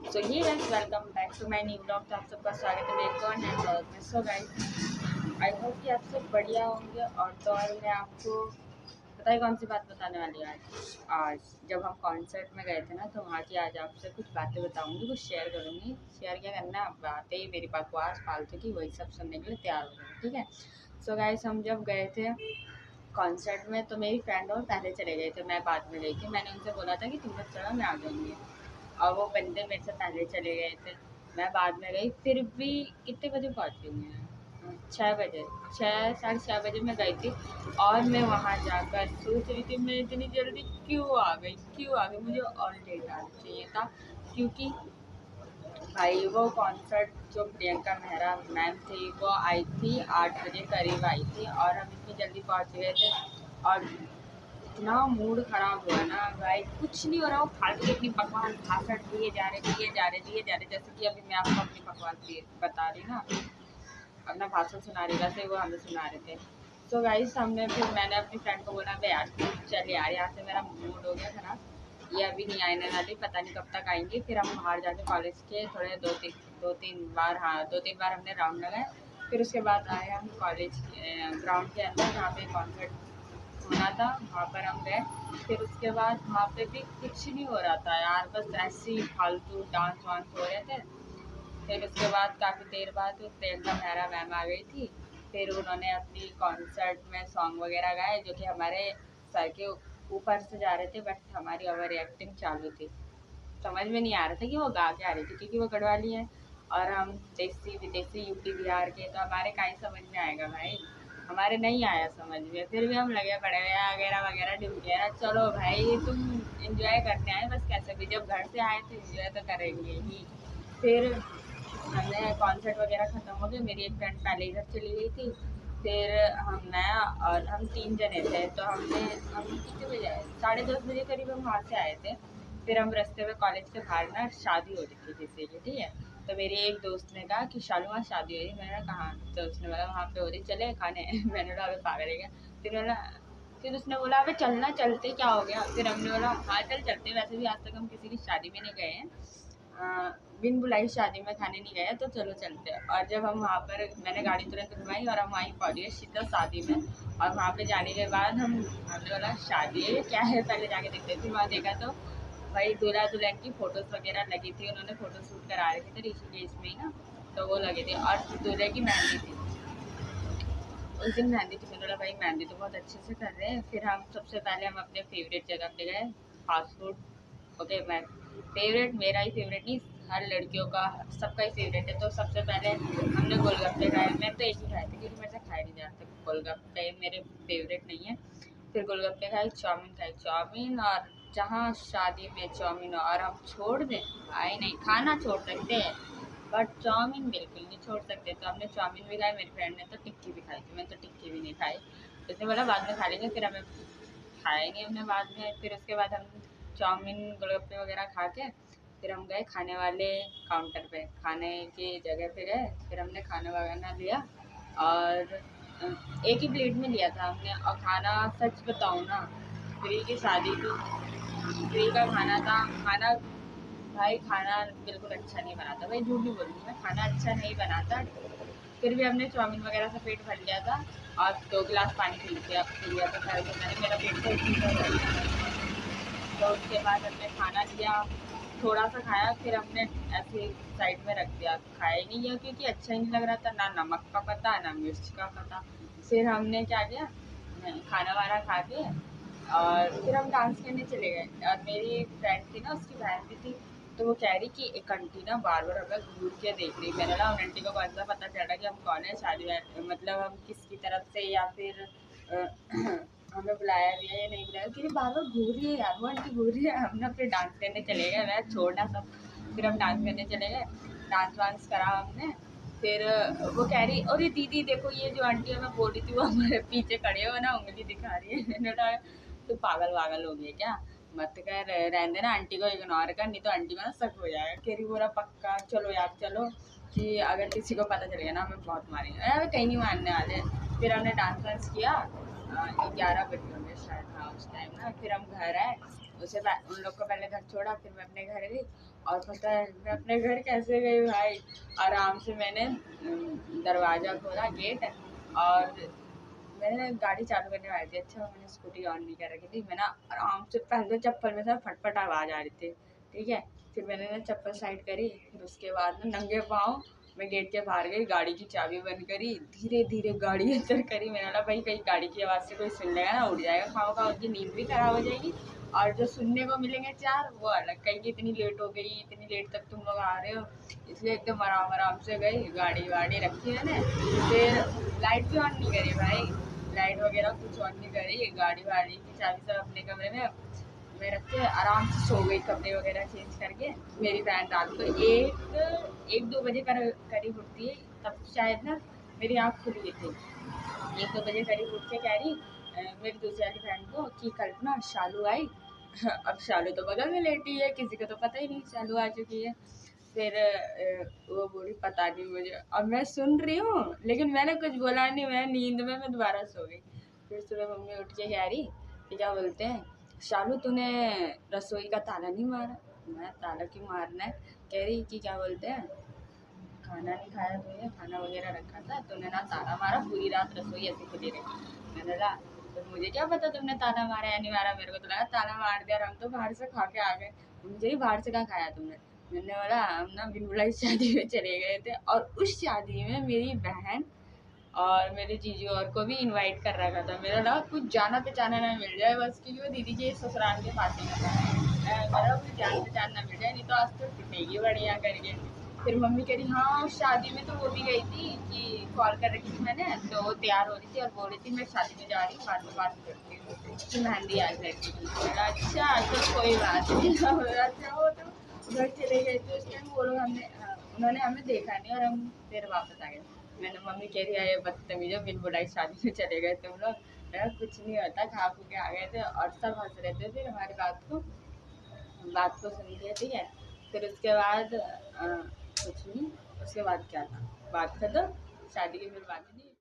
सो ये guys welcome back to my new blog. तो आप सबका स्वागत है एक और नए ब्लॉग में। सो गाइस आई होप कि आप सब बढ़िया होंगे। और तो और मैं आपको पता है कौन सी बात बताने वाली है आज जब हम कॉन्सर्ट में गए थे ना, तो वहाँ की आज आपसे कुछ बातें बताऊंगी, कुछ शेयर करूँगी। शेयर क्या करना है, बातें ही मेरी बकवास फालतू की, वही सब सुनने के लिए तैयार हो गए, ठीक है। सो गाइस हम जब गए थे कॉन्सर्ट में तो मेरी फ्रेंड और पहले चले गए थे, मैं बाद में गई थी। मैंने उनसे बोला था कि तुम लोग चलो, मैं आ जाऊँगी। और वो बंदे मेरे से पहले चले गए थे, मैं बाद में गई। फिर भी कितने बजे पहुँची मैं? 6 बजे, 6 साढ़े 6 बजे मैं गई थी। और मैं वहाँ जाकर सोच रही थी मैं इतनी जल्दी क्यों आ गई, मुझे और लेट आना चाहिए था। क्योंकि भाई वो कॉन्सर्ट जो प्रियंका मेहरा मैम थी वो आई थी 8 बजे करीब आई थी, और हम इतनी जल्दी पहुँच गए थे। और इतना मूड खराब हुआ ना भाई, कुछ नहीं हो रहा, वो फालतू की अपनी बकवास भाषण दिए जा रहे। जैसे कि अभी मैं आपको अपनी बकवास बता रही ना, अपना भाषण सुना रही, वैसे वो हमें सुना रहे थे। तो गाइस हमने फिर मैंने अपनी फ्रेंड को बोला बे यार चल यार, यहाँ से मेरा मूड हो गया खराब, ये अभी नहीं आने वाली, पता नहीं कब तक आएंगे। फिर हम बाहर जाके कॉलेज के थोड़े दो तीन बार, हाँ 2-3 बार हमने राउंड लगाए। फिर उसके बाद आए हम कॉलेज ग्राउंड के अंदर जहाँ पे कॉन्सर्ट होना था, वहाँ पर हम गए। फिर उसके बाद वहाँ पे भी कुछ नहीं हो रहा था यार, बस ऐसे ही फालतू डांस वांस हो रहे थे। फिर उसके बाद काफ़ी देर बाद प्रियंका मेहरा मैम आ गई थी। फिर उन्होंने अपनी कॉन्सर्ट में सॉन्ग वगैरह गाए जो कि हमारे सर के ऊपर से जा रहे थे, बट हमारी ओवर एक्टिंग चालू थी। समझ में नहीं आ रहा था कि वो गा के आ रही थी, क्योंकि वो गढ़वाली है और हम देसी विदेशी यूपी बिहार के, तो हमारे कहीं समझ में आएगा भाई, हमारे नहीं आया समझ में। फिर भी हम लगे पड़े वगैरह वगैरह ढूंढ रहा, चलो भाई तुम इंजॉय करने आए, बस कैसे भी जब घर से आए तो इंजॉय तो करेंगे ही। फिर हमने कॉन्सर्ट वगैरह ख़त्म हो गया, मेरी एक फ्रेंड पहले इधर चली गई थी। फिर मैं और हम 3 जने थे, तो हम कितने बजे आए, 10:30 बजे करीब हम वहाँ से आए थे। फिर हम रास्ते में कॉलेज के बाहर ना शादी हो रही थी किसी की, ठीक है। तो मेरी एक दोस्त ने कहा कि शालू वहाँ शादी हो रही है। मैंने कहा तो उसने बोला वहाँ पे हो रही, चले खाने मैंने बोला अबे पागल है क्या। फिर उसने बोला अबे चलना, चलते क्या हो गया। फिर हमने बोला हाँ चल चलते, वैसे भी आज तक हम किसी की शादी में नहीं गए हैं, बिन बुलाई शादी में खाने नहीं गए, तो चलो चलते हैं। और जब हम वहाँ पर, मैंने गाड़ी तुरंत घुमाई और हम वहीं पहुँच गए सीधा शादी में। और वहाँ पे जाने के बाद हमने बोला शादी है क्या है, पहले जाके देखते थे। वहाँ देखा तो भाई दूल्हा दुल्हन की फ़ोटोज़ वगैरह लगी थी, उन्होंने फ़ोटो शूट करा रखे थे ऋषिकेश में ही ना, तो वो लगे थे। और दूल्हे की मेहंदी थी, उस दिन मेहंदी थी। मैंने बोला भाई मेहंदी तो बहुत अच्छे से कर रहे हैं। फिर हम सबसे पहले हम अपने फेवरेट जगह पे गए, फास्ट फूड। ओके, मैं फेवरेट, मेरा ही फेवरेट नहीं, हर लड़कियों का सबका ही फेवरेट है। तो सबसे पहले हमने गोलगप्पे खाए, मैं तो एक ही खाए थे क्योंकि मेरे से खाए नहीं जाते गोलगप्पे, मेरे फेवरेट नहीं है। फिर गोलगप्पे खाए, चाउमीन खाई, चाउमीन, और जहाँ शादी में चाउमीन और हम छोड़ दें भाई, नहीं खाना छोड़ सकते हैं बट चाउमीन बिल्कुल नहीं छोड़ सकते। तो हमने चाउमीन भी खाई, मेरी फ्रेंड ने तो टिक्की भी खाई थी, मैंने तो टिक्की भी नहीं खाई। उसने बोला बाद में खा लेंगे, फिर हमें खाएंगे हमने बाद में। फिर उसके बाद हम चाउमीन गोलगप्पे वगैरह खा के फिर हम गए खाने वाले काउंटर पे, खाने की जगह पे गए। फिर हमने खाना वगैरह लिया और एक ही प्लेट में लिया था हमने। और खाना सच बताऊँ ना, फ्री की शादी थी, फ्री का खाना था। खाना भाई खाना बिल्कुल अच्छा नहीं बना था भाई, झूठ नहीं बोलूँगी मैं, खाना अच्छा नहीं बना था। फिर भी हमने चाउमीन वगैरह से पेट भर लिया था और 2 गिलास पानी पी लिया था खैर, तो मैंने, मेरा पेट तो इसी से भर गया। तो उसके बाद हमने खाना लिया, थोड़ा सा खाया, फिर हमने ऐसे साइड में रख दिया, खाया ही नहीं गया क्योंकि अच्छा ही नहीं लग रहा था, ना नमक का पता ना मिर्च का पता। फिर हमने क्या किया, खाना वाना खा के और फिर हम डांस करने चले गए। और मेरी फ्रेंड थी ना, उसकी बहन भी थी, तो वो कह रही कि एक आंटी ना बार बार हमें घूर के देख रही। मैंने ना उन आंटी को कौन सा पता चल रहा कि हम कौन है, शादी मतलब हम किसकी तरफ से, या फिर हमें बुलाया भी है या नहीं बुलाया, क्योंकि बार बार घूर रही है यार, वो आंटी घूर रही है। हम ना फिर डांस करने चले गए, मैं छोड़ना सब। फिर हम डांस करने चले गए, डांस वांस करा हमने। फिर वो कह रही अरे दीदी देखो ये जो आंटी हमें बोल रही थी वो हमारे पीछे खड़े हो ना, उंगली दिखा रही है। मैंने कहा तू पागल वागल हो गई क्या, मत कर, रहने देना, आंटी को इग्नोर कर, नहीं तो आंटी को ना शक हो जाएगा। कह रही बोला पक्का चलो यार चलो, कि अगर किसी को पता चलेगा ना हमें बहुत मारेंगे। अरे कहीं नहीं मारने वाले। फिर हमने डांस वांस किया, 11 बजे होंगे शायद, हाँ उस टाइम ना। फिर हम घर आए, उन लोग को पहले घर छोड़ा, फिर मैं अपने घर गई। और पता है मैं अपने घर कैसे गई भाई, आराम से मैंने दरवाज़ा खोला, गेट, और मैंने गाड़ी चालू करने वाली थी। अच्छा मैंने स्कूटी ऑन नहीं कर रखी थी, मैं ना आराम से पहले चप्पल में से फटफट आवाज़ आ रही थी, ठीक है। फिर मैंने ना चप्पल साइड करी, फिर उसके बाद ना नंगे पाँव मैं गेट के बाहर गई, गाड़ी की चाबी बंद करी, धीरे धीरे गाड़ी अंदर करी। मैंने बोला भाई कहीं गाड़ी की आवाज़ से कोई सुन लेगा ना, उड़ जाएगा खाओ खाओ, उनकी नींद भी खराब हो जाएगी, और जो सुनने को मिलेंगे चार वो अलग, कहीं की इतनी लेट हो गई, इतनी लेट तक तुम लोग आ रहे हो। इसलिए एकदम आराम आराम से गई, गाड़ी वाड़ी रखी मैंने, फिर लाइट भी ऑन नहीं करी भाई, लाइट वगैरह कुछ ऑन नहीं करी, गाड़ी वाड़ी की चाबी सब अपने कमरे में मैं रख के आराम से सो गई, कपड़े वगैरह चेंज करके। मेरी बहन रात को एक दो बजे करीब उठती है, तब शायद ना मेरी आँख खुल गई थी। 1-2 बजे करीब उठ के कह रही मेरी दूसरी वाली बहन को कि कल्पना शालू आई। अब शालू तो बगल में लेटी है, किसी को तो पता ही नहीं शालू आ चुकी है। फिर वो बोली पता नहीं मुझे, अब मैं सुन रही हूँ लेकिन मैंने कुछ बोला नहीं, मैं नींद में मैं दोबारा सो गई। फिर सुबह मम्मी उठ के कह रही कि क्या बोलते हैं शालू तूने रसोई का ताला नहीं मारा। मैं ताला क्यों मारना है, कह रही कि क्या बोलते हैं खाना नहीं खाया तूने, खाना वगैरह रखा था तूने ना ताला मारा, पूरी रात रसोई ऐसे खुली रही। मैंने बोला तो मुझे क्या पता तुमने ताला मारा या नहीं मारा, मेरे को तो लगा ताला मार दिया और हम तो बाहर से खा के आ गए। मुझे ही बाहर से क्या खाया तुमने। मैंने बोला हम ना बिन बुलाई शादी में चले गए थे, और उस शादी में मेरी बहन और मेरे जीजू और को भी इनवाइट कर रखा था। मेरा लगा कुछ जाना पहचाना ना मिल जाए बस, क्योंकि वो दीदी के ससुराल के पास ही था। मेरा कुछ जान पहचान ना मिल जाए, नहीं तो आज तो पिटेगी बढ़िया करके। फिर मम्मी कह रही हाँ उस शादी में तो वो भी गई थी कि कॉल कर रखी थी मैंने, तो वो तैयार हो रही थी और बोल रही थी मैं शादी में जा रही हूँ, बाद में बात करती हूँ कि मेहंदी आज लड़की की। मेरा अच्छा तो कोई बात नहीं। अच्छा वो तो घर चले गए थे उस टाइम वो लोग, उन्होंने हमें देखा नहीं और हम फिर वापस आ गए। मैंने मम्मी कह रही है ये बदतमीज बिन बुलाई शादी में चले गए तुम लोग। मेरा कुछ नहीं होता, खा पू के आ गए थे, और सब हंस रहे थे फिर हमारी बात को सुन के, ठीक है। फिर उसके बाद कुछ नहीं, उसके बाद क्या था, बात खत्म, शादी की फिर बात ही नहीं।